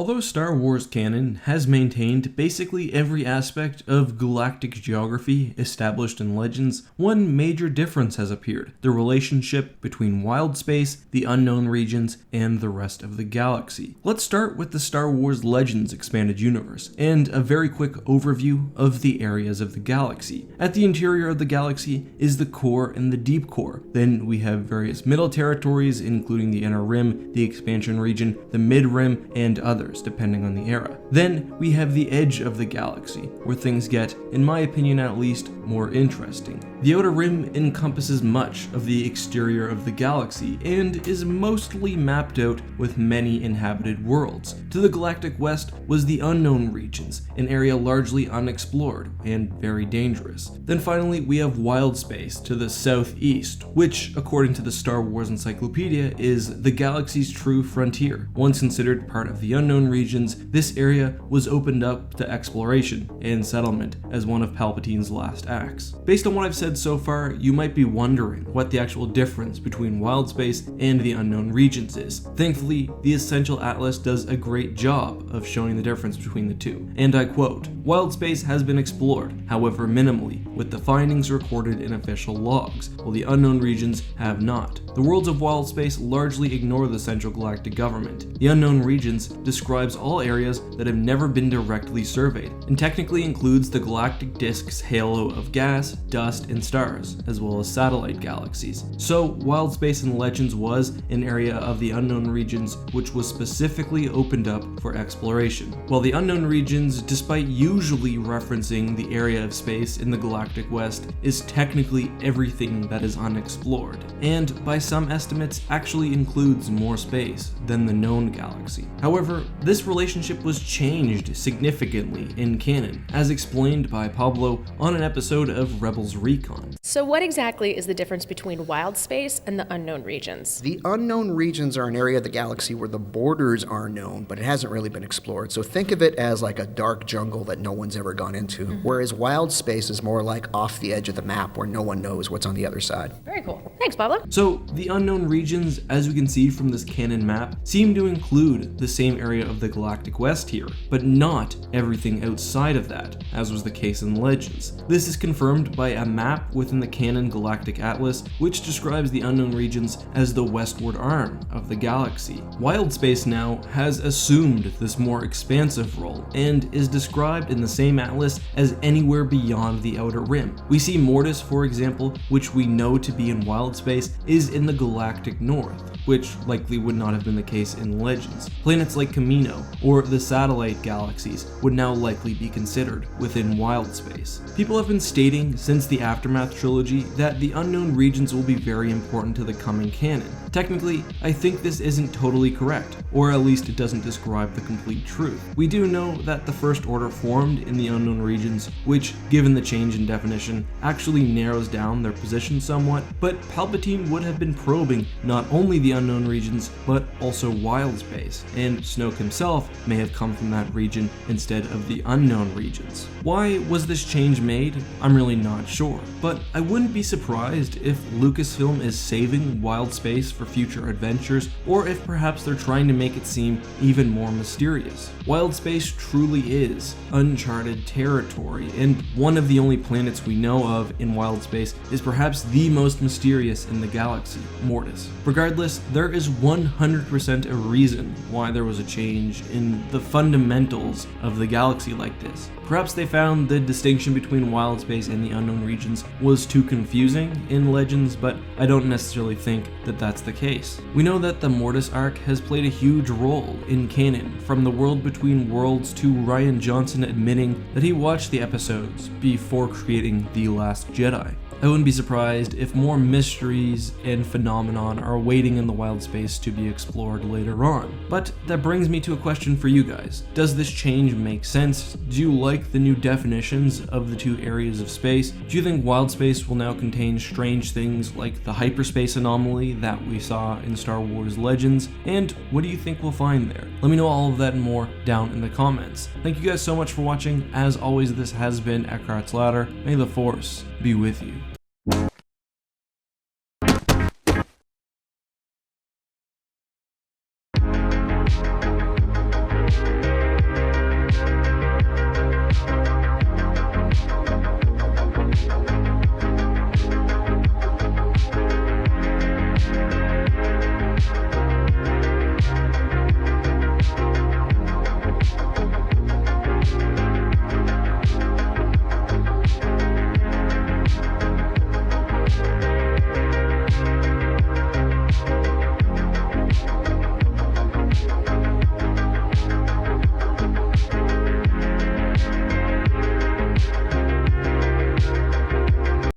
Although Star Wars canon has maintained basically every aspect of galactic geography established in Legends, one major difference has appeared: the relationship between Wildspace, the unknown regions, and the rest of the galaxy. Let's start with the Star Wars Legends expanded universe, and a very quick overview of the areas of the galaxy. At the interior of the galaxy is the core and the deep core. Then we have various middle territories, including the inner rim, the expansion region, the mid-rim, and others, depending on the era. Then we have the edge of the galaxy, where things get, in my opinion at least, more interesting. The outer rim encompasses much of the exterior of the galaxy and is mostly mapped out with many inhabited worlds. To the galactic west was the unknown regions, an area largely unexplored and very dangerous. Then finally we have Wildspace to the southeast, which, according to the Star Wars Encyclopedia, is the galaxy's true frontier. Once considered part of the unknown regions, this area was opened up to exploration and settlement as one of Palpatine's last acts. Based on what I've said so far, you might be wondering what the actual difference between Wildspace and the unknown regions is. Thankfully, the Essential Atlas does a great job of showing the difference between the two, and I quote, "Wildspace has been explored, however minimally, with the findings recorded in official logs, while the unknown regions have not. The worlds of Wildspace largely ignore the Central Galactic Government. The unknown regions describes all areas that have never been directly surveyed, and technically includes the galactic disk's halo of gas, dust, and stars, as well as satellite galaxies. So, Wildspace in Legends was an area of the unknown regions which was specifically opened up for exploration. While the unknown regions, despite usually referencing the area of space in the galactic west, is technically everything that is unexplored, and by some estimates actually includes more space than the known galaxy. However, this relationship was changed significantly in canon, as explained by Pablo on an episode of Rebels Recon. So what exactly is the difference between Wildspace and the unknown regions? The unknown regions are an area of the galaxy where the borders are known, but it hasn't really been explored. So think of it as like a dark jungle that no one's ever gone into, whereas Wildspace is more like off the edge of the map where no one knows what's on the other side. Very cool. Thanks, Pablo. So, the unknown regions, as we can see from this canon map, seem to include the same area of the galactic west here, but not everything outside of that, as was the case in Legends. This is confirmed by a map within the canon Galactic Atlas, which describes the unknown regions as the westward arm of the galaxy. Wildspace now has assumed this more expansive role, and is described in the same atlas as anywhere beyond the outer rim. We see Mortis, for example, which we know to be in Wildspace, is in the galactic north, which likely would not have been the case in Legends. Planets like Camino, or the satellite galaxies, would now likely be considered within Wildspace. People have been stating since the Aftermath trilogy that the unknown regions will be very important to the coming canon. Technically, I think this isn't totally correct, or at least it doesn't describe the complete truth. We do know that the First Order formed in the unknown regions, which, given the change in definition, actually narrows down their position somewhat, but Palpatine would have been probing not only the unknown regions, but also Wildspace, and Snoke himself may have come from that region instead of the unknown regions. Why was this change made? I'm really not sure, but I wouldn't be surprised if Lucasfilm is saving Wildspace for future adventures, or if perhaps they're trying to make it seem even more mysterious. Wildspace truly is uncharted territory, and one of the only planets we know of in Wildspace is perhaps the most mysterious in the galaxy, Mortis. Regardless, there is 100% a reason why there was a change in the fundamentals of the galaxy like this. Perhaps they found the distinction between Wildspace and the unknown regions was too confusing in Legends, but I don't necessarily think that that's the case. We know that the Mortis arc has played a huge role in canon, from the world between worlds to Rian Johnson admitting that he watched the episodes before creating The Last Jedi. I wouldn't be surprised if more mysteries and phenomenon are waiting in the Wildspace to be explored later on. But that brings me to a question for you guys. Does this change make sense? Do you like the new definitions of the two areas of space? Do you think Wildspace will now contain strange things like the hyperspace anomaly that we saw in Star Wars Legends? And what do you think we'll find there? Let me know all of that and more down in the comments. Thank you guys so much for watching. As always, this has been EckhartsLadder. May the Force be with you.